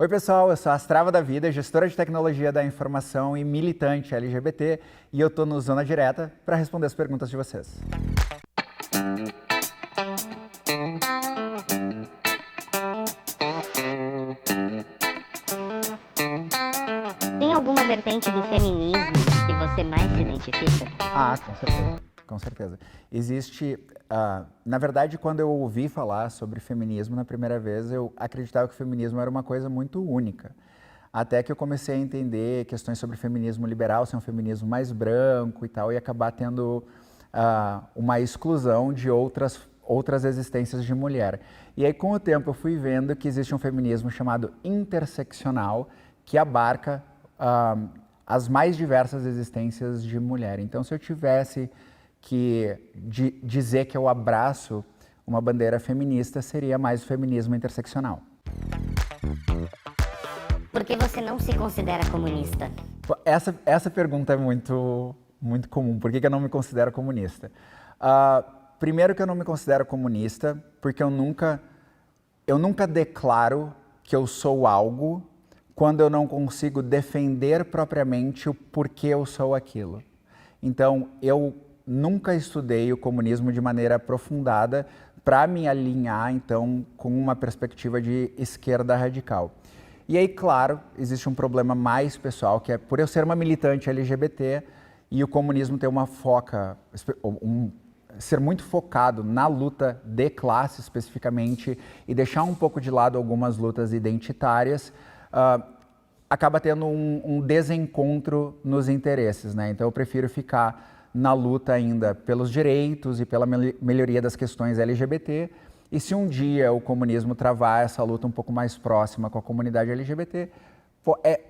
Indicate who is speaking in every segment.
Speaker 1: Oi pessoal, eu sou a Astrava da Vida, gestora de tecnologia da informação e militante LGBT, e eu tô no Zona Direta para responder as perguntas de vocês.
Speaker 2: Tem alguma vertente do feminismo que você mais se identifica?
Speaker 1: Com certeza. Com certeza. Existe, na verdade, quando eu ouvi falar sobre feminismo na primeira vez, eu acreditava que o feminismo era uma coisa muito única. Até que eu comecei a entender questões sobre feminismo liberal, ser um feminismo mais branco e tal, e acabar tendo uma exclusão de outras existências de mulher. E aí, com o tempo, eu fui vendo que existe um feminismo chamado interseccional, que abarca as mais diversas existências de mulher. Então, se eu tivesse que dizer que eu abraço uma bandeira feminista, seria mais o feminismo interseccional.
Speaker 2: Por que você não se considera comunista?
Speaker 1: Essa pergunta é muito comum. Por que eu não me considero comunista? Primeiro que eu não me considero comunista, porque eu nunca declaro que eu sou algo quando eu não consigo defender propriamente o porquê eu sou aquilo. Então, eu nunca estudei o comunismo de maneira aprofundada para me alinhar, então, com uma perspectiva de esquerda radical. E aí, claro, existe um problema mais pessoal, que é por eu ser uma militante LGBT e o comunismo ter ser muito focado na luta de classe especificamente e deixar um pouco de lado algumas lutas identitárias, acaba tendo um desencontro nos interesses, né? Então eu prefiro ficar na luta ainda pelos direitos e pela melhoria das questões LGBT, e se um dia o comunismo travar essa luta um pouco mais próxima com a comunidade LGBT,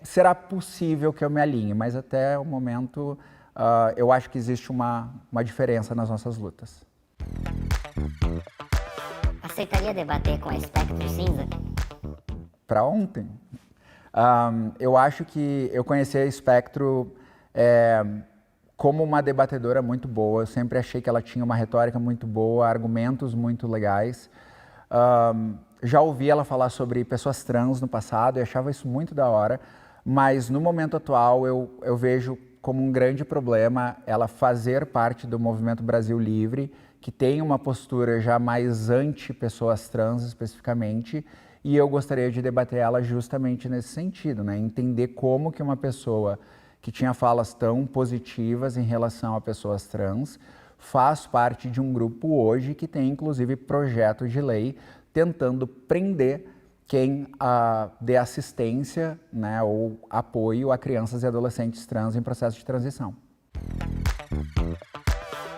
Speaker 1: será possível que eu me alinhe, mas até o momento eu acho que existe uma diferença nas nossas lutas.
Speaker 2: Aceitaria debater com a Espectro Cinza?
Speaker 1: Para ontem? Eu acho que eu conheci a Espectro como uma debatedora muito boa. Eu sempre achei que ela tinha uma retórica muito boa, argumentos muito legais. Já ouvi ela falar sobre pessoas trans no passado e achava isso muito da hora, mas no momento atual eu vejo como um grande problema ela fazer parte do Movimento Brasil Livre, que tem uma postura já mais anti-pessoas trans especificamente, e eu gostaria de debater ela justamente nesse sentido, né? Entender como que uma pessoa que tinha falas tão positivas em relação a pessoas trans faz parte de um grupo hoje que tem inclusive projetos de lei tentando prender quem dê assistência, né, ou apoio a crianças e adolescentes trans em processo de transição.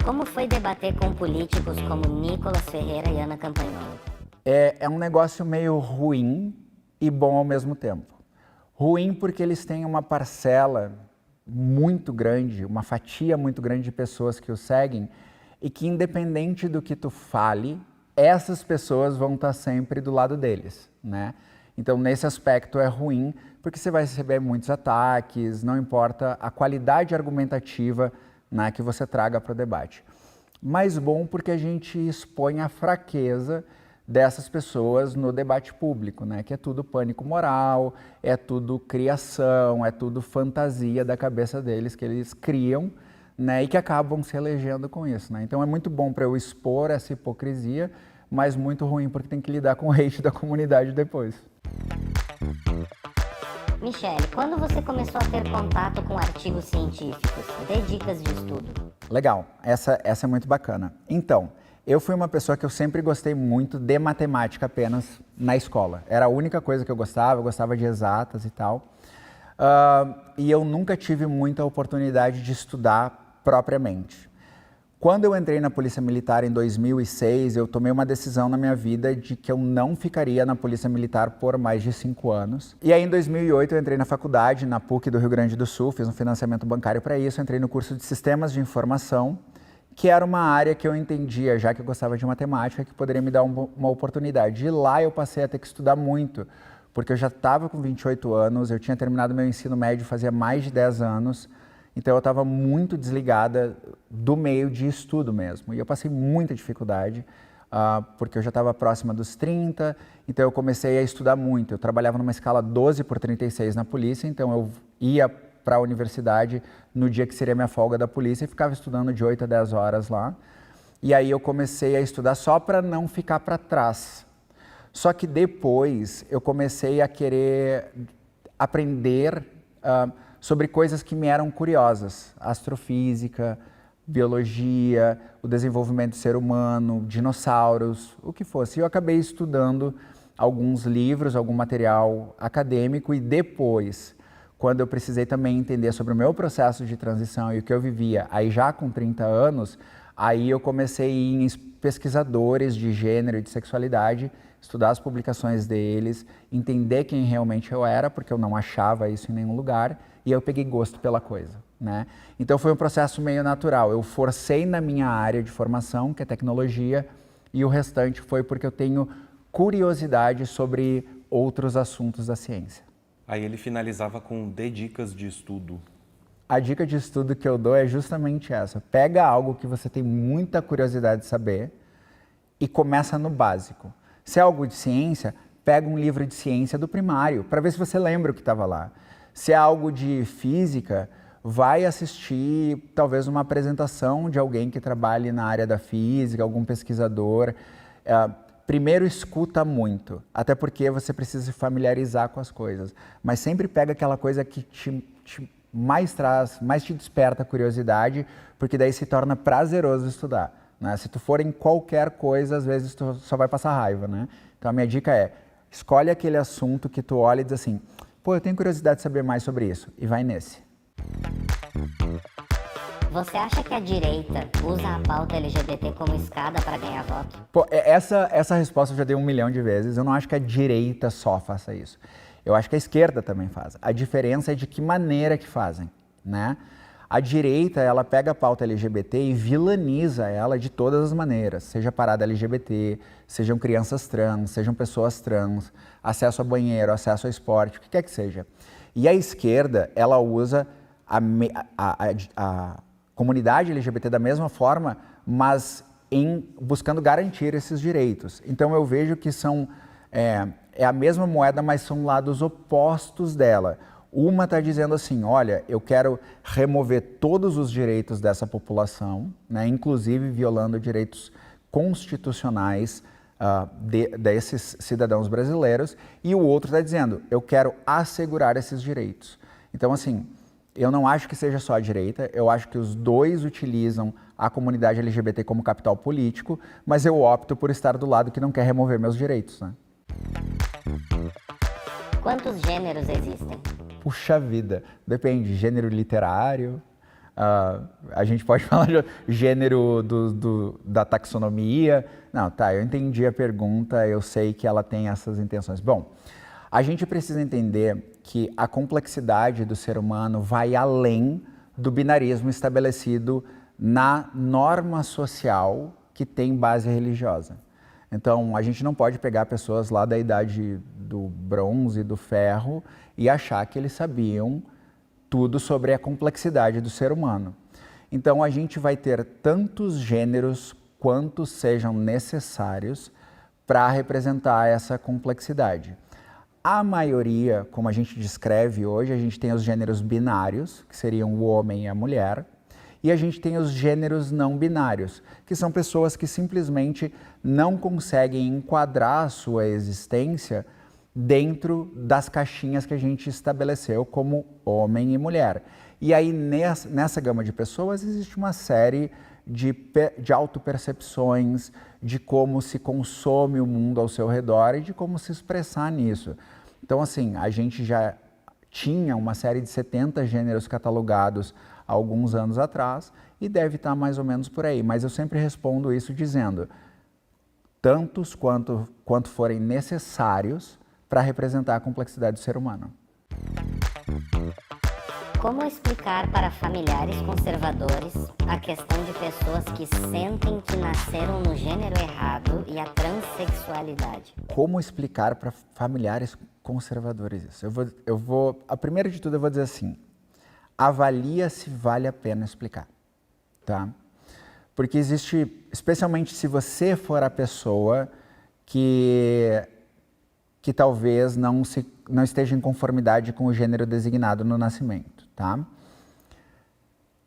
Speaker 2: Como foi debater com políticos como Nicolas Ferreira e Ana Campagnolo?
Speaker 1: É um negócio meio ruim e bom ao mesmo tempo. Ruim porque eles têm uma parcela muito grande, uma fatia muito grande de pessoas que o seguem e que, independente do que tu fale, essas pessoas vão estar sempre do lado deles, né? Então, nesse aspecto é ruim porque você vai receber muitos ataques, não importa a qualidade argumentativa, né, que você traga para o debate. Mas bom porque a gente expõe a fraqueza dessas pessoas no debate público, né? Que é tudo pânico moral, é tudo criação, é tudo fantasia da cabeça deles que eles criam, né? E que acabam se elegendo com isso, né? Então é muito bom para eu expor essa hipocrisia, mas muito ruim porque tem que lidar com o hate da comunidade depois.
Speaker 2: Michele, quando você começou a ter contato com artigos científicos, dê dicas de estudo.
Speaker 1: Legal, essa é muito bacana. Então, eu fui uma pessoa que eu sempre gostei muito de matemática apenas na escola. Era a única coisa que eu gostava de exatas e tal. E eu nunca tive muita oportunidade de estudar propriamente. Quando eu entrei na Polícia Militar em 2006, eu tomei uma decisão na minha vida de que eu não ficaria na Polícia Militar por mais de 5 anos. E aí em 2008 eu entrei na faculdade, na PUC do Rio Grande do Sul, fiz um financiamento bancário para isso, entrei no curso de Sistemas de Informação, que era uma área que eu entendia, já que eu gostava de matemática, que poderia me dar uma oportunidade. E lá eu passei a ter que estudar muito, porque eu já estava com 28 anos, eu tinha terminado meu ensino médio fazia mais de 10 anos, então eu estava muito desligada do meio de estudo mesmo. E eu passei muita dificuldade, porque eu já estava próxima dos 30, então eu comecei a estudar muito. Eu trabalhava numa escala 12/36 na polícia, então eu ia para a universidade no dia que seria minha folga da polícia e ficava estudando de 8 a 10 horas lá. E aí eu comecei a estudar só para não ficar para trás. Só que depois eu comecei a querer aprender sobre coisas que me eram curiosas. Astrofísica, biologia, o desenvolvimento do ser humano, dinossauros, o que fosse. Eu acabei estudando alguns livros, algum material acadêmico e depois, quando eu precisei também entender sobre o meu processo de transição e o que eu vivia, aí já com 30 anos, aí eu comecei a ir em pesquisadores de gênero e de sexualidade, estudar as publicações deles, entender quem realmente eu era, porque eu não achava isso em nenhum lugar, e eu peguei gosto pela coisa, né? Então foi um processo meio natural. Eu forcei na minha área de formação, que é tecnologia, e o restante foi porque eu tenho curiosidade sobre outros assuntos da ciência.
Speaker 3: Aí ele finalizava com dê dicas de estudo.
Speaker 1: A dica de estudo que eu dou é justamente essa. Pega algo que você tem muita curiosidade de saber e começa no básico. Se é algo de ciência, pega um livro de ciência do primário, para ver se você lembra o que estava lá. Se é algo de física, vai assistir talvez uma apresentação de alguém que trabalhe na área da física, algum pesquisador. Primeiro escuta muito, até porque você precisa se familiarizar com as coisas. Mas sempre pega aquela coisa que mais te desperta a curiosidade, porque daí se torna prazeroso estudar. Né? Se tu for em qualquer coisa, às vezes tu só vai passar raiva, né? Então a minha dica é, escolhe aquele assunto que tu olha e diz assim, pô, eu tenho curiosidade de saber mais sobre isso, e vai nesse.
Speaker 2: Você acha que a direita usa a pauta LGBT como escada para ganhar voto?
Speaker 1: Pô, essa resposta eu já dei 1 milhão de vezes, eu não acho que a direita só faça isso. Eu acho que a esquerda também faz. A diferença é de que maneira que fazem, né? A direita, ela pega a pauta LGBT e vilaniza ela de todas as maneiras, seja parada LGBT, sejam crianças trans, sejam pessoas trans, acesso a banheiro, acesso ao esporte, o que quer que seja. E a esquerda, ela usa a comunidade LGBT da mesma forma, mas buscando garantir esses direitos. Então eu vejo que é a mesma moeda, mas são lados opostos dela. Uma está dizendo assim, olha, eu quero remover todos os direitos dessa população, né, inclusive violando direitos constitucionais desses cidadãos brasileiros, e o outro está dizendo, eu quero assegurar esses direitos. Então, assim, eu não acho que seja só a direita, eu acho que os dois utilizam a comunidade LGBT como capital político, mas eu opto por estar do lado que não quer remover meus direitos, né?
Speaker 2: Quantos gêneros existem?
Speaker 1: Puxa vida, depende, gênero literário, a gente pode falar de gênero da taxonomia. Não, tá, eu entendi a pergunta, eu sei que ela tem essas intenções. Bom, a gente precisa entender que a complexidade do ser humano vai além do binarismo estabelecido na norma social que tem base religiosa. Então, a gente não pode pegar pessoas lá da idade do bronze, do ferro, e achar que eles sabiam tudo sobre a complexidade do ser humano. Então, a gente vai ter tantos gêneros quantos sejam necessários para representar essa complexidade. A maioria, como a gente descreve hoje, a gente tem os gêneros binários, que seriam o homem e a mulher, e a gente tem os gêneros não binários, que são pessoas que simplesmente não conseguem enquadrar a sua existência dentro das caixinhas que a gente estabeleceu como homem e mulher. E aí, nessa gama de pessoas, existe uma série de autopercepções, de como se consome o mundo ao seu redor e de como se expressar nisso. Então, assim, a gente já tinha uma série de 70 gêneros catalogados há alguns anos atrás e deve estar mais ou menos por aí. Mas eu sempre respondo isso dizendo, tantos quanto forem necessários para representar a complexidade do ser humano.
Speaker 2: Como explicar para familiares conservadores a questão de pessoas que sentem que nasceram no gênero errado e a transexualidade?
Speaker 1: Como explicar para familiares conservadores isso? A primeira de tudo eu vou dizer assim, avalia se vale a pena explicar, tá? Porque existe, especialmente se você for a pessoa que talvez não esteja em conformidade com o gênero designado no nascimento, tá?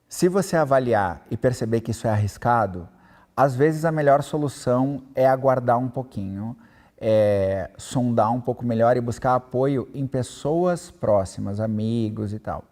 Speaker 1: Se você avaliar e perceber que isso é arriscado, às vezes a melhor solução é aguardar um pouquinho, sondar um pouco melhor e buscar apoio em pessoas próximas, amigos e tal.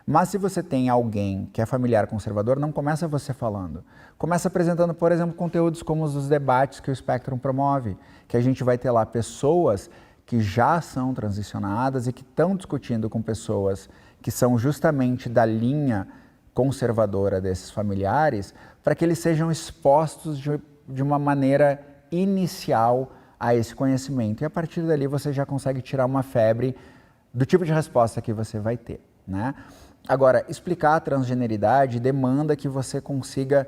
Speaker 1: Mas se você tem alguém que é familiar conservador, não começa você falando. Começa apresentando, por exemplo, conteúdos como os dos debates que o Spectrum promove, que a gente vai ter lá pessoas que já são transicionadas e que estão discutindo com pessoas que são justamente da linha conservadora desses familiares, para que eles sejam expostos de uma maneira inicial a esse conhecimento. E a partir dali você já consegue tirar uma febre do tipo de resposta que você vai ter, né? Agora, explicar a transgeneridade demanda que você consiga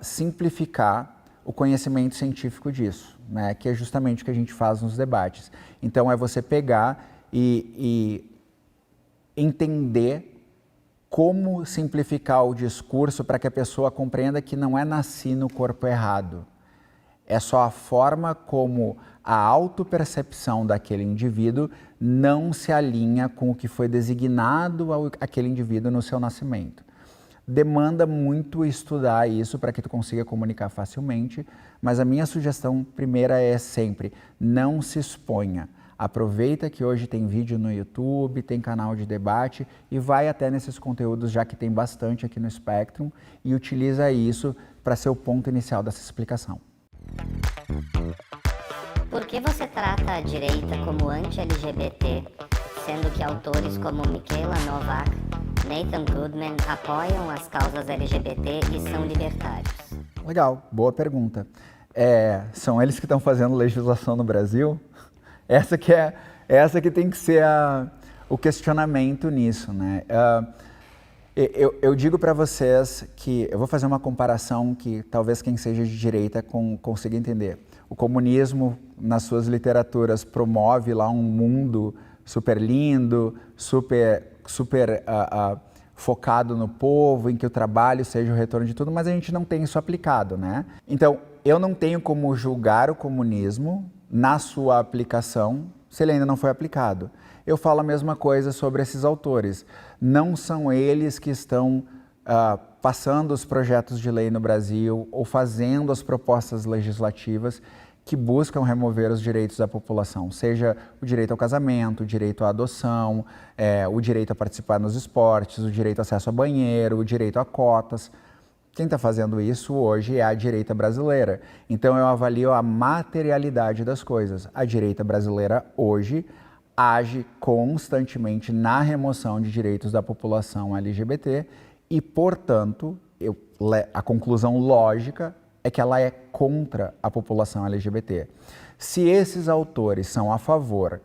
Speaker 1: simplificar o conhecimento científico disso, né? Que é justamente o que a gente faz nos debates. Então, é você pegar e entender como simplificar o discurso para que a pessoa compreenda que não é nasci no corpo errado. É só a forma como a autopercepção daquele indivíduo não se alinha com o que foi designado àquele indivíduo no seu nascimento. Demanda muito estudar isso para que tu consiga comunicar facilmente, mas a minha sugestão primeira é sempre, não se exponha. Aproveita que hoje tem vídeo no YouTube, tem canal de debate e vai até nesses conteúdos, já que tem bastante aqui no Spectrum, e utiliza isso para ser o ponto inicial dessa explicação.
Speaker 2: Por que você trata a direita como anti-LGBT, sendo que autores como Michaela Novak, Nathan Goodman apoiam as causas LGBT e são libertários?
Speaker 1: Legal, boa pergunta. São eles que estão fazendo legislação no Brasil? Essa que tem que ser o questionamento nisso, né? Eu digo para vocês que eu vou fazer uma comparação que talvez quem seja de direita consiga entender. O comunismo, nas suas literaturas, promove lá um mundo super lindo, super focado no povo, em que o trabalho seja o retorno de tudo, mas a gente não tem isso aplicado, né? Então, eu não tenho como julgar o comunismo na sua aplicação, se ele ainda não foi aplicado. Eu falo a mesma coisa sobre esses autores. Não são eles que estão passando os projetos de lei no Brasil ou fazendo as propostas legislativas que buscam remover os direitos da população, seja o direito ao casamento, o direito à adoção, o direito a participar nos esportes, o direito a acesso a banheiro, o direito a cotas. Quem está fazendo isso hoje é a direita brasileira. Então eu avalio a materialidade das coisas. A direita brasileira hoje age constantemente na remoção de direitos da população LGBT e, portanto, a conclusão lógica é que ela é contra a população LGBT. Se esses autores são a favor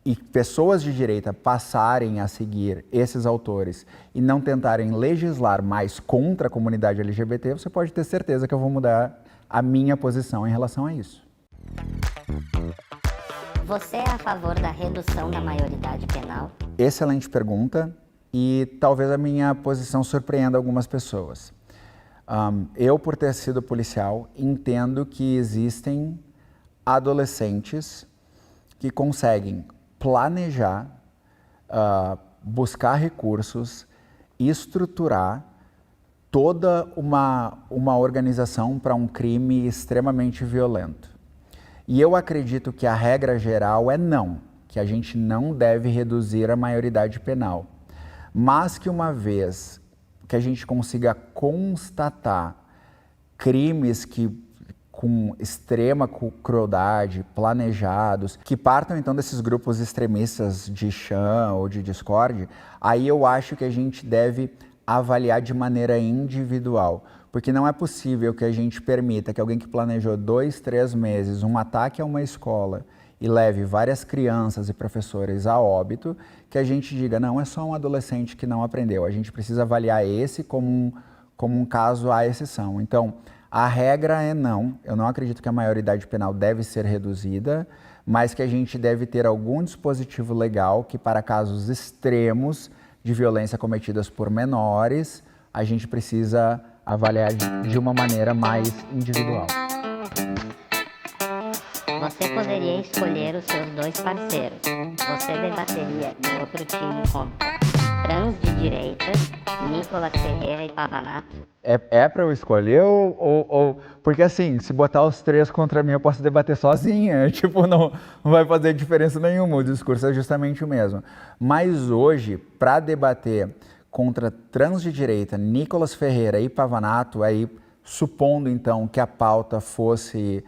Speaker 1: e pessoas de direita passarem a seguir esses autores e não tentarem legislar mais contra a comunidade LGBT, você pode ter certeza que eu vou mudar a minha posição em relação a isso.
Speaker 2: Você é a favor da redução da maioridade penal?
Speaker 1: Excelente pergunta e talvez a minha posição surpreenda algumas pessoas. Eu, por ter sido policial, entendo que existem adolescentes que conseguem planejar, buscar recursos, estruturar toda uma organização para um crime extremamente violento. E eu acredito que a regra geral é não, que a gente não deve reduzir a maioridade penal, mas que uma vez que a gente consiga constatar crimes com extrema crueldade, planejados, que partam então desses grupos extremistas de Chan ou de Discord, aí eu acho que a gente deve avaliar de maneira individual, porque não é possível que a gente permita que alguém que planejou 2, 3 meses um ataque a uma escola e leve várias crianças e professores a óbito, que a gente diga, não, é só um adolescente que não aprendeu. A gente precisa avaliar esse como um caso à exceção. Então, a regra é não, eu não acredito que a maioridade penal deve ser reduzida, mas que a gente deve ter algum dispositivo legal que para casos extremos de violência cometidas por menores, a gente precisa avaliar de uma maneira mais individual.
Speaker 2: Você poderia escolher os seus dois parceiros. Você debateria em outro time contra trans de direita, Nicolas Ferreira e Pavanato?
Speaker 1: É para eu escolher ou... Porque assim, se botar os três contra mim, eu posso debater sozinha. Tipo, não vai fazer diferença nenhuma. O discurso é justamente o mesmo. Mas hoje, para debater contra trans de direita, Nicolas Ferreira e Pavanato, aí supondo então que a pauta fosse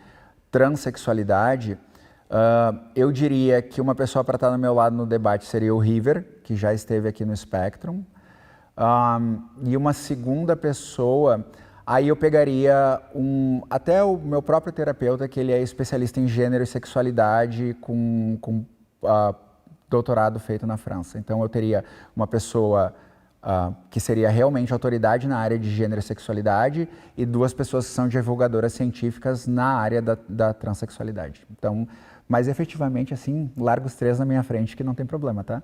Speaker 1: transexualidade, eu diria que uma pessoa para estar do meu lado no debate seria o River, que já esteve aqui no Spectrum. E uma segunda pessoa, aí eu pegaria até o meu próprio terapeuta, que ele é especialista em gênero e sexualidade com doutorado feito na França. Então eu teria uma pessoa que seria realmente autoridade na área de gênero e sexualidade e duas pessoas que são divulgadoras científicas na área da transexualidade. Então, mas efetivamente assim, largo os três na minha frente que não tem problema, tá?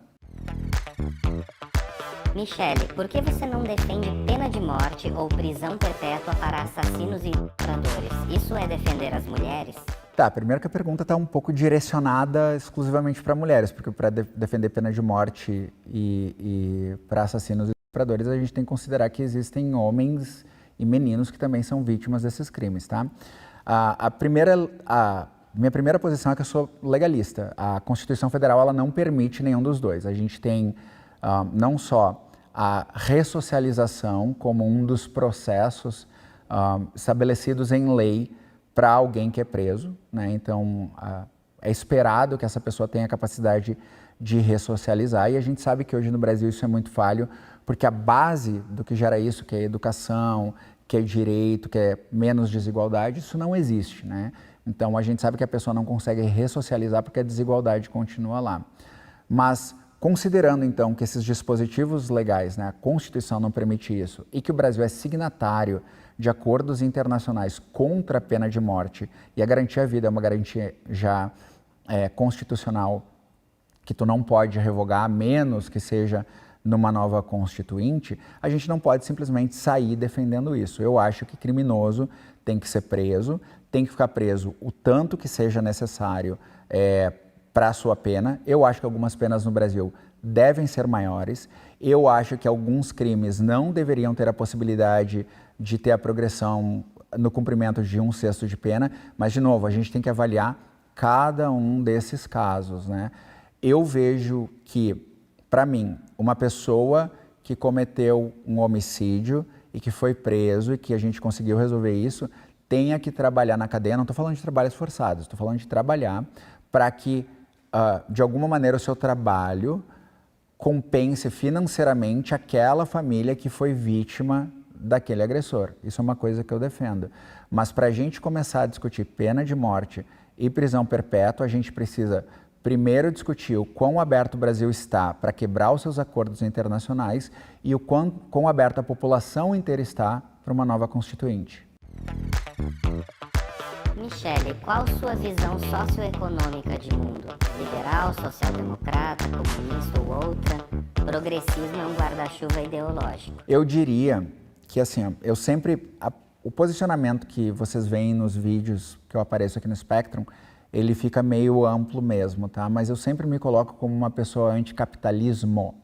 Speaker 2: Michele, por que você não defende pena de morte ou prisão perpétua para assassinos e estupradores? Isso é defender as mulheres?
Speaker 1: Tá, primeiro que a pergunta está um pouco direcionada exclusivamente para mulheres, porque para defender pena de morte e para assassinos e estupradores, a gente tem que considerar que existem homens e meninos que também são vítimas desses crimes, tá? Minha primeira posição é que eu sou legalista. A Constituição Federal ela não permite nenhum dos dois. A gente tem não só a ressocialização como um dos processos estabelecidos em lei para alguém que é preso, né? Então, é esperado que essa pessoa tenha a capacidade de ressocializar e a gente sabe que hoje no Brasil isso é muito falho, porque a base do que gera isso, que é educação, que é direito, que é menos desigualdade, isso não existe, né? Então, a gente sabe que a pessoa não consegue ressocializar porque a desigualdade continua lá. Mas, considerando então que esses dispositivos legais, né, a Constituição não permite isso, e que o Brasil é signatário de acordos internacionais contra a pena de morte, e a garantia à vida é uma garantia já constitucional, que tu não pode revogar, a menos que seja numa nova constituinte, a gente não pode simplesmente sair defendendo isso. Eu acho que criminoso tem que ser preso, tem que ficar preso o tanto que seja necessário para a sua pena. Eu acho que algumas penas no Brasil devem ser maiores. Eu acho que alguns crimes não deveriam ter a possibilidade de ter a progressão no cumprimento de 1/6 de pena, mas, de novo, a gente tem que avaliar cada um desses casos, né? Eu vejo que, para mim, uma pessoa que cometeu um homicídio e que foi preso e que a gente conseguiu resolver isso, tenha que trabalhar na cadeia. Não estou falando de trabalhos forçados, estou falando de trabalhar para que, de alguma maneira, o seu trabalho compense financeiramente aquela família que foi vítima daquele agressor. Isso é uma coisa que eu defendo. Mas para a gente começar a discutir pena de morte e prisão perpétua, a gente precisa primeiro discutir o quão aberto o Brasil está para quebrar os seus acordos internacionais e o quão aberta a população inteira está para uma nova constituinte.
Speaker 2: Michele, qual sua visão socioeconômica de mundo? Liberal, social-democrata, comunista ou outra? Progressismo é um guarda-chuva ideológico.
Speaker 1: Eu diria que, assim, eu sempre... O posicionamento que vocês veem nos vídeos que eu apareço aqui no Spectrum, ele fica meio amplo mesmo, tá? Mas eu sempre me coloco como uma pessoa anticapitalismo.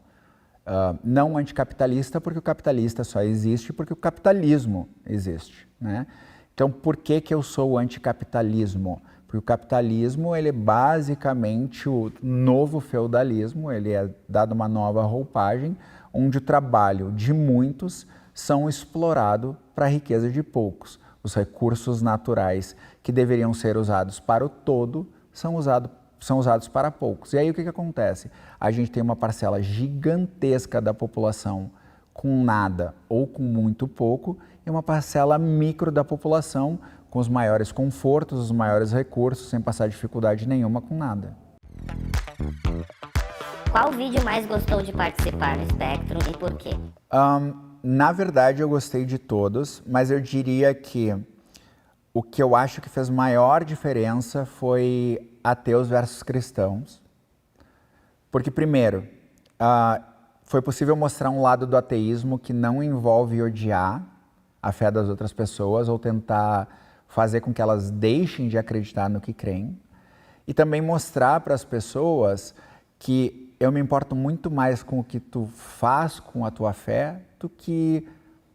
Speaker 1: Não anticapitalista, porque o capitalista só existe porque o capitalismo existe, né? Então, por que eu sou anticapitalismo? Porque o capitalismo, ele é basicamente o novo feudalismo, ele é dado uma nova roupagem, onde o trabalho de muitos são explorado para a riqueza de poucos. Os recursos naturais que deveriam ser usados para o todo são usados para poucos. E aí o que acontece? A gente tem uma parcela gigantesca da população com nada ou com muito pouco e uma parcela micro da população com os maiores confortos, os maiores recursos, sem passar dificuldade nenhuma com nada.
Speaker 2: Qual vídeo mais gostou de participar no Spectrum e por quê?
Speaker 1: Na verdade, eu gostei de todos, mas eu diria que o que eu acho que fez maior diferença foi ateus versus cristãos. Porque, primeiro, foi possível mostrar um lado do ateísmo que não envolve odiar a fé das outras pessoas ou tentar fazer com que elas deixem de acreditar no que creem. E também mostrar para as pessoas que eu me importo muito mais com o que tu faz com a tua fé do que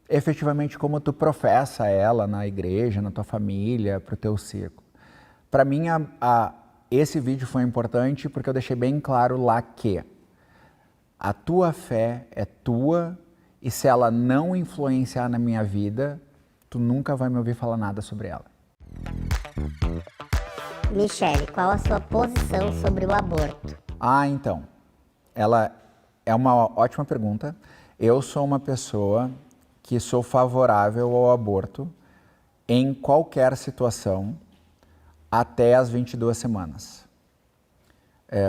Speaker 1: efetivamente como tu professa ela na igreja, na tua família, para o teu círculo. Para mim, esse vídeo foi importante porque eu deixei bem claro lá que a tua fé é tua e se ela não influenciar na minha vida, tu nunca vai me ouvir falar nada sobre ela.
Speaker 2: Michele, qual a sua posição sobre o aborto?
Speaker 1: Então, ela é uma ótima pergunta. Eu sou uma pessoa que sou favorável ao aborto em qualquer situação até as 22 semanas.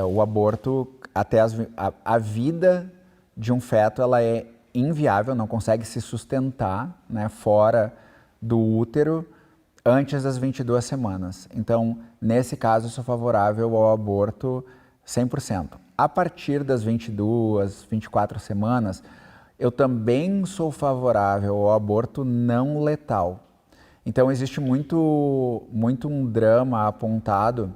Speaker 1: O aborto, até a vida de um feto, ela é inviável, não consegue se sustentar, né, fora do útero antes das 22 semanas. Então, nesse caso, eu sou favorável ao aborto 100%. A partir das 22, 24 semanas, eu também sou favorável ao aborto não letal. Então, existe muito um drama apontado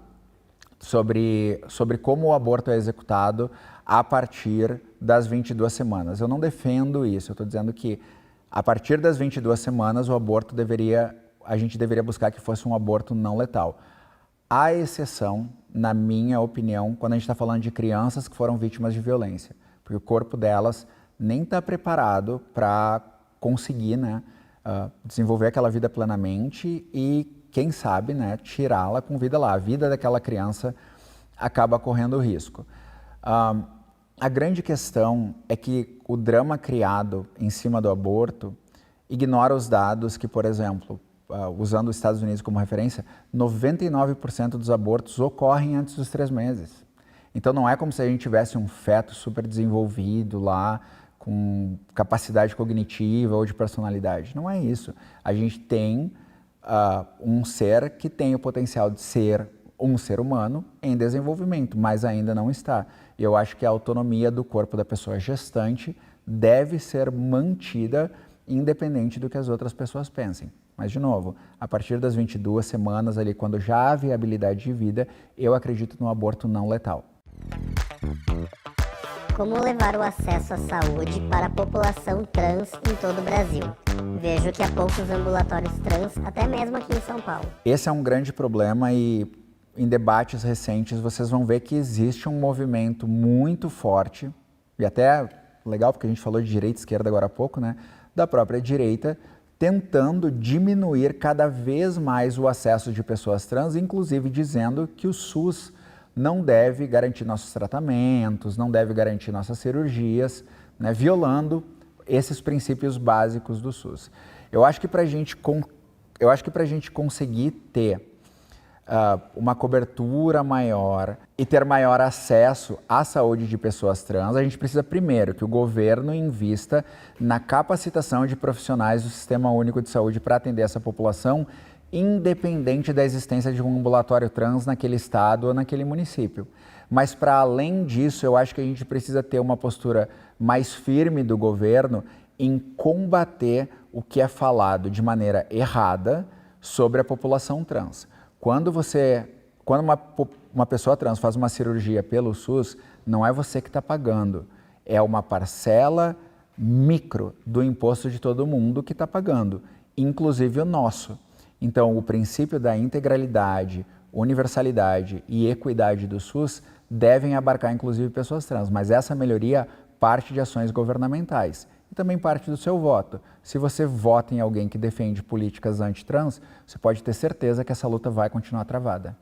Speaker 1: sobre como o aborto é executado a partir das 22 semanas. Eu não defendo isso, eu estou dizendo que a partir das 22 semanas o aborto a gente deveria buscar que fosse um aborto não letal. Há exceção, na minha opinião, quando a gente está falando de crianças que foram vítimas de violência, porque o corpo delas nem está preparado para conseguir, né, desenvolver aquela vida plenamente e, quem sabe, né, tirá-la com vida lá. A vida daquela criança acaba correndo risco. A grande questão é que o drama criado em cima do aborto ignora os dados que, por exemplo, usando os Estados Unidos como referência, 99% dos abortos ocorrem antes dos 3 meses. Então não é como se a gente tivesse um feto super desenvolvido lá, com capacidade cognitiva ou de personalidade. Não é isso. A gente tem um ser que tem o potencial de ser um ser humano em desenvolvimento, mas ainda não está. E eu acho que a autonomia do corpo da pessoa gestante deve ser mantida independente do que as outras pessoas pensem. Mas, de novo, a partir das 22 semanas, ali, quando já há viabilidade de vida, eu acredito no aborto não letal.
Speaker 2: Como levar o acesso à saúde para a população trans em todo o Brasil? Vejo que há poucos ambulatórios trans, até mesmo aqui em São Paulo.
Speaker 1: Esse é um grande problema e em debates recentes vocês vão ver que existe um movimento muito forte, e até legal porque a gente falou de direita e esquerda agora há pouco, né, da própria direita, tentando diminuir cada vez mais o acesso de pessoas trans, inclusive dizendo que o SUS não deve garantir nossos tratamentos, não deve garantir nossas cirurgias, né, violando esses princípios básicos do SUS. Eu acho que para a gente conseguir ter uma cobertura maior e ter maior acesso à saúde de pessoas trans, a gente precisa primeiro que o governo invista na capacitação de profissionais do Sistema Único de Saúde para atender essa população, independente da existência de um ambulatório trans naquele estado ou naquele município. Mas para além disso, eu acho que a gente precisa ter uma postura mais firme do governo em combater o que é falado de maneira errada sobre a população trans. Quando uma pessoa trans faz uma cirurgia pelo SUS, não é você que está pagando, é uma parcela micro do imposto de todo mundo que está pagando, inclusive o nosso. Então, o princípio da integralidade, universalidade e equidade do SUS devem abarcar inclusive pessoas trans, mas essa melhoria parte de ações governamentais e também parte do seu voto. Se você vota em alguém que defende políticas anti-trans, você pode ter certeza que essa luta vai continuar travada.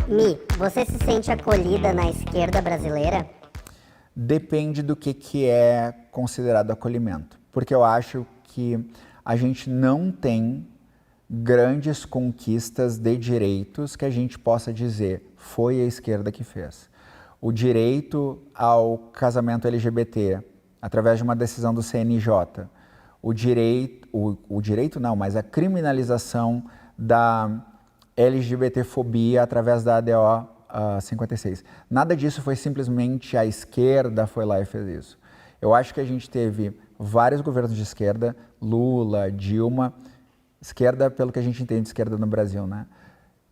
Speaker 2: Mi, você se sente acolhida na esquerda brasileira?
Speaker 1: Depende do que é considerado acolhimento, porque eu acho que a gente não tem grandes conquistas de direitos que a gente possa dizer foi a esquerda que fez. O direito ao casamento LGBT, através de uma decisão do CNJ, mas a criminalização da LGBTfobia através da ADO 56. Nada disso foi simplesmente a esquerda foi lá e fez isso. Eu acho que a gente teve vários governos de esquerda, Lula, Dilma, esquerda pelo que a gente entende de esquerda no Brasil, né?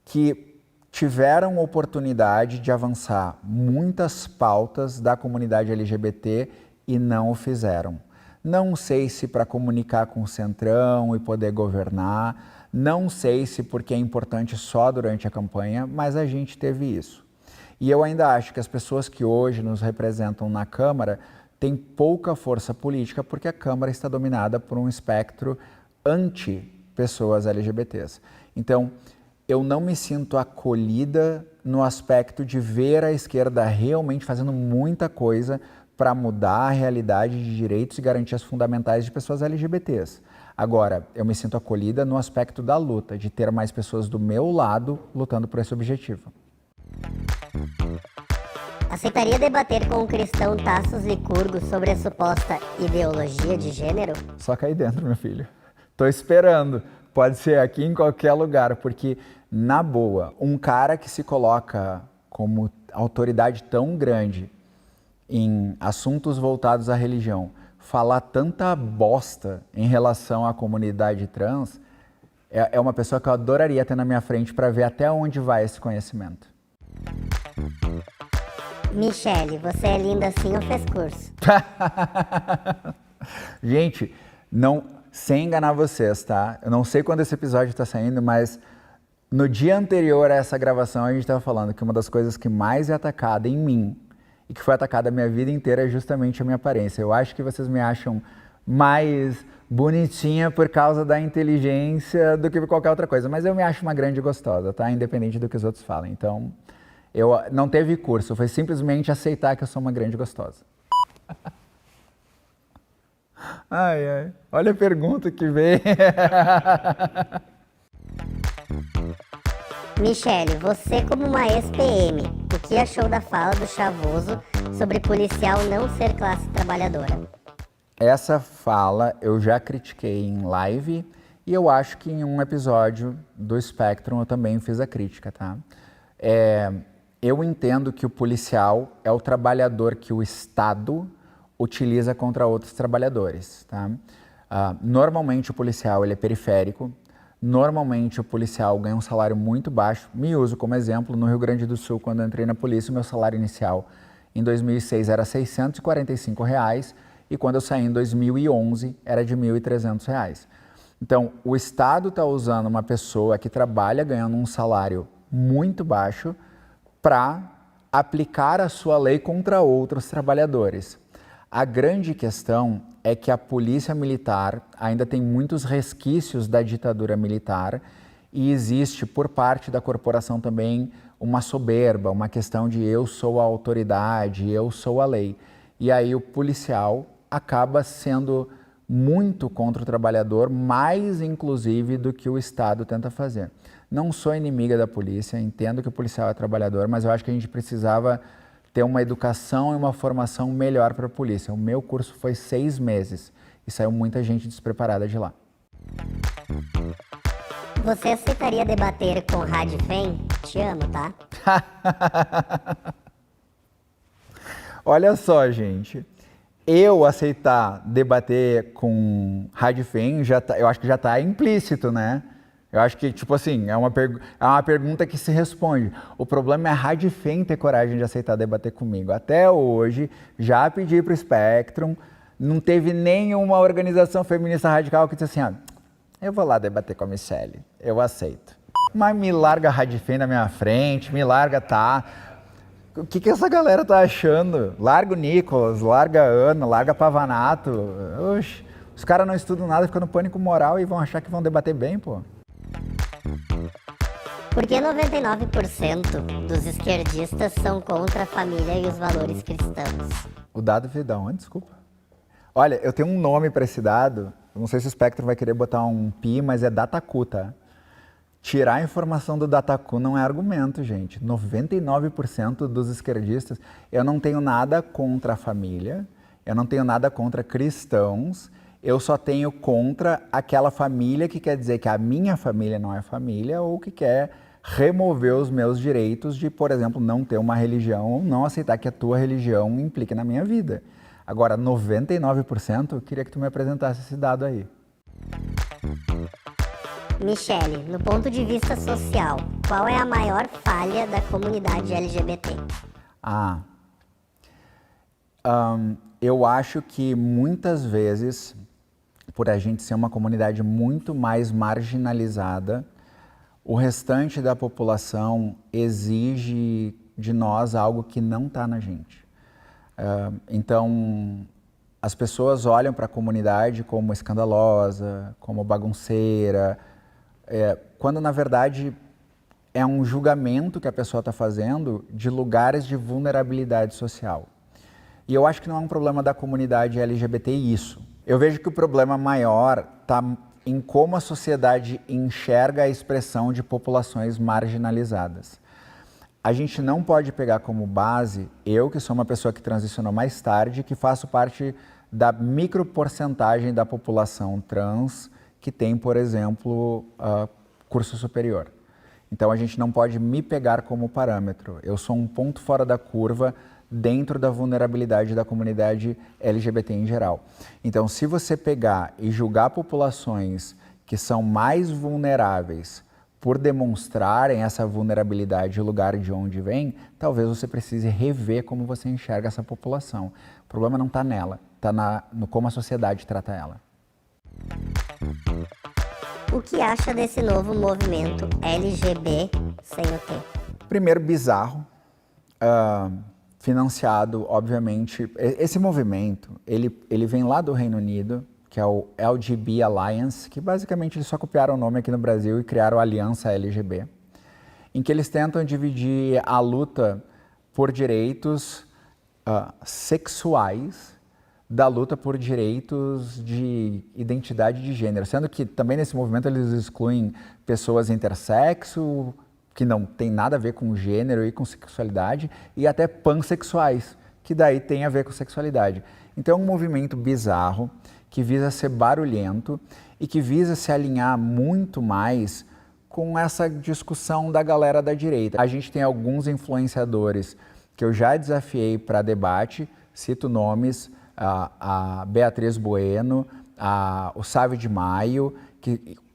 Speaker 1: Que tiveram oportunidade de avançar muitas pautas da comunidade LGBT e não o fizeram. Não sei se para comunicar com o Centrão e poder governar, não sei se porque é importante só durante a campanha, mas a gente teve isso. E eu ainda acho que as pessoas que hoje nos representam na Câmara têm pouca força política porque a Câmara está dominada por um espectro anti-pessoas LGBTs. Então, eu não me sinto acolhida no aspecto de ver a esquerda realmente fazendo muita coisa para mudar a realidade de direitos e garantias fundamentais de pessoas LGBTs. Agora, eu me sinto acolhida no aspecto da luta, de ter mais pessoas do meu lado lutando por esse objetivo.
Speaker 2: Aceitaria debater com o cristão Tassos Licurgo sobre a suposta ideologia de gênero?
Speaker 1: Só cair dentro, meu filho. Tô esperando. Pode ser aqui em qualquer lugar, porque, na boa, um cara que se coloca como autoridade tão grande em assuntos voltados à religião, falar tanta bosta em relação à comunidade trans, é uma pessoa que eu adoraria ter na minha frente para ver até onde vai esse conhecimento.
Speaker 2: Michele, você é linda assim ou fez curso?
Speaker 1: Gente, sem enganar vocês, tá? Eu não sei quando esse episódio está saindo, mas no dia anterior a essa gravação a gente estava falando que uma das coisas que mais é atacada em mim e que foi atacada a minha vida inteira é justamente a minha aparência. Eu acho que vocês me acham mais bonitinha por causa da inteligência do que qualquer outra coisa, mas eu me acho uma grande gostosa, tá? Independente do que os outros falem. Então, não teve curso, foi simplesmente aceitar que eu sou uma grande gostosa. Ai, ai. Olha a pergunta que veio.
Speaker 2: Michele, você como uma ex-PM, o que achou da fala do Chavoso sobre policial não ser classe trabalhadora?
Speaker 1: Essa fala eu já critiquei em live e eu acho que em um episódio do Spectrum eu também fiz a crítica, tá? Eu entendo que o policial é o trabalhador que o Estado utiliza contra outros trabalhadores, tá? Normalmente o policial ele é periférico, normalmente o policial ganha um salário muito baixo. Me uso como exemplo, no Rio Grande do Sul, quando eu entrei na polícia, o meu salário inicial em 2006 era R$ 645 e quando eu saí em 2011 era de R$ 1.300. Então, o Estado está usando uma pessoa que trabalha ganhando um salário muito baixo para aplicar a sua lei contra outros trabalhadores. A grande questão é que a polícia militar ainda tem muitos resquícios da ditadura militar e existe por parte da corporação também uma soberba, uma questão de eu sou a autoridade, eu sou a lei. E aí o policial acaba sendo muito contra o trabalhador, mais inclusive do que o Estado tenta fazer. Não sou inimiga da polícia, entendo que o policial é trabalhador, mas eu acho que a gente precisava ter uma educação e uma formação melhor para a polícia. O meu curso foi 6 meses e saiu muita gente despreparada de lá.
Speaker 2: Você aceitaria debater com Radfem? Te amo, tá?
Speaker 1: Olha só, gente. Eu aceitar debater com Radfem, eu acho que já está implícito, né? Eu acho que, tipo assim, é uma pergunta que se responde. O problema é a Radfem ter coragem de aceitar debater comigo. Até hoje, já pedi para o Spectrum, não teve nenhuma organização feminista radical que disse assim, eu vou lá debater com a Michele, eu aceito. Mas me larga a Radfem na minha frente, me larga, tá? O que essa galera tá achando? Larga o Nicolas, larga a Ana, larga a Pavanato. Oxe, os caras não estudam nada, ficam no pânico moral e vão achar que vão debater bem, pô.
Speaker 2: Por que 99% dos esquerdistas são contra a família e os valores cristãos?
Speaker 1: O dado veio da onde? Desculpa. Olha, eu tenho um nome para esse dado, eu não sei se o Spectrum vai querer botar um pi, mas é Dataku, tá? Tirar a informação do Dataku não é argumento, gente. 99% dos esquerdistas, eu não tenho nada contra a família, eu não tenho nada contra cristãos, eu só tenho contra aquela família que quer dizer que a minha família não é família ou que quer remover os meus direitos de, por exemplo, não ter uma religião ou não aceitar que a tua religião implique na minha vida. Agora, 99%, eu queria que tu me apresentasse esse dado aí.
Speaker 2: Michele, no ponto de vista social, qual é a maior falha da comunidade LGBT?
Speaker 1: Eu acho que muitas vezes, por a gente ser uma comunidade muito mais marginalizada, o restante da população exige de nós algo que não está na gente. Então, as pessoas olham para a comunidade como escandalosa, como bagunceira, quando na verdade é um julgamento que a pessoa está fazendo de lugares de vulnerabilidade social. E eu acho que não é um problema da comunidade LGBT isso. Eu vejo que o problema maior está em como a sociedade enxerga a expressão de populações marginalizadas. A gente não pode pegar como base, eu que sou uma pessoa que transicionou mais tarde, que faço parte da microporcentagem da população trans que tem, por exemplo, curso superior. Então a gente não pode me pegar como parâmetro. Eu sou um ponto fora da curva dentro da vulnerabilidade da comunidade LGBT em geral. Então, se você pegar e julgar populações que são mais vulneráveis por demonstrarem essa vulnerabilidade no lugar de onde vem, talvez você precise rever como você enxerga essa população. O problema não está nela, está no como a sociedade trata ela.
Speaker 2: O que acha desse novo movimento LGB sem o T?
Speaker 1: Primeiro, bizarro. Financiado, obviamente, esse movimento, ele vem lá do Reino Unido, que é o LGB Alliance, que basicamente eles só copiaram o nome aqui no Brasil e criaram a Aliança LGB, em que eles tentam dividir a luta por direitos sexuais da luta por direitos de identidade de gênero, sendo que também nesse movimento eles excluem pessoas intersexo, que não tem nada a ver com gênero e com sexualidade, e até pansexuais, que daí tem a ver com sexualidade. Então é um movimento bizarro, que visa ser barulhento e que visa se alinhar muito mais com essa discussão da galera da direita. A gente tem alguns influenciadores que eu já desafiei para debate, cito nomes, a Beatriz Bueno, o Sávio de Maio,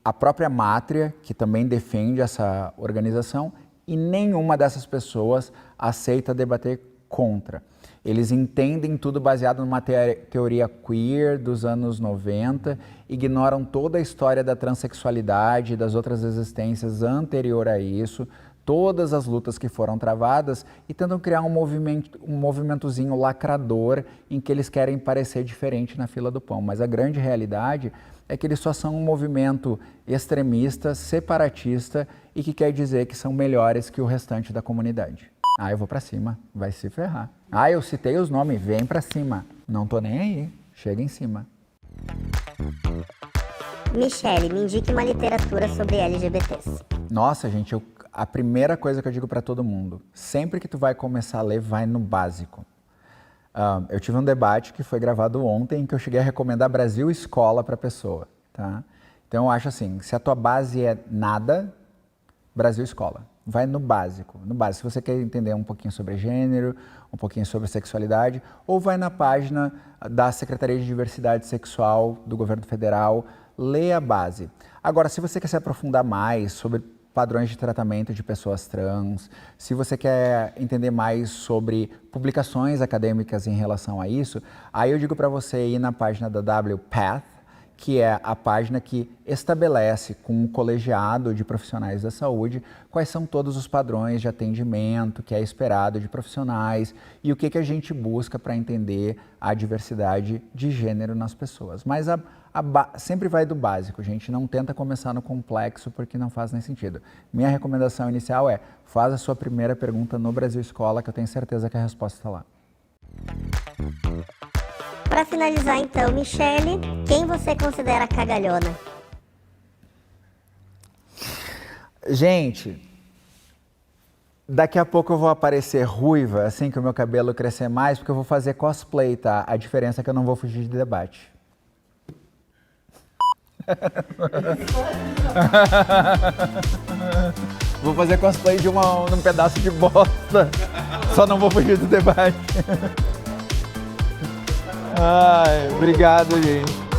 Speaker 1: a própria Mátria, que também defende essa organização, e nenhuma dessas pessoas aceita debater contra. Eles entendem tudo baseado numa teoria queer dos anos 90, ignoram toda a história da transexualidade e das outras existências anterior a isso, todas as lutas que foram travadas e tentam criar um movimentozinho lacrador em que eles querem parecer diferente na fila do pão. Mas a grande realidade é que eles só são um movimento extremista, separatista e que quer dizer que são melhores que o restante da comunidade. Eu vou pra cima, vai se ferrar. Eu citei os nomes, vem pra cima. Não tô nem aí, chega em cima.
Speaker 2: Michele, me indique uma literatura sobre LGBTs.
Speaker 1: Nossa, gente, a primeira coisa que eu digo pra todo mundo, sempre que tu vai começar a ler, vai no básico. Eu tive um debate que foi gravado ontem, em que eu cheguei a recomendar Brasil Escola pra pessoa, tá? Então eu acho assim, se a tua base é nada, Brasil Escola. Vai no básico, no básico. Se você quer entender um pouquinho sobre gênero, um pouquinho sobre sexualidade, ou vai na página da Secretaria de Diversidade Sexual do Governo Federal, lê a base. Agora, se você quer se aprofundar mais sobre padrões de tratamento de pessoas trans, se você quer entender mais sobre publicações acadêmicas em relação a isso, aí eu digo para você ir na página da WPATH, que é a página que estabelece com um colegiado de profissionais da saúde quais são todos os padrões de atendimento que é esperado de profissionais e o que a gente busca para entender a diversidade de gênero nas pessoas. Mas sempre vai do básico, gente, não tenta começar no complexo porque não faz nem sentido. Minha recomendação inicial é, faz a sua primeira pergunta no Brasil Escola, que eu tenho certeza que a resposta está lá.
Speaker 2: Para finalizar então, Michele, quem você considera cagalhona?
Speaker 1: Gente, daqui a pouco eu vou aparecer ruiva, assim que o meu cabelo crescer mais, porque eu vou fazer cosplay, tá? A diferença é que eu não vou fugir de debate. Vou fazer cosplay de um pedaço de bosta, só não vou fugir do debate.
Speaker 4: Ai, obrigado, gente.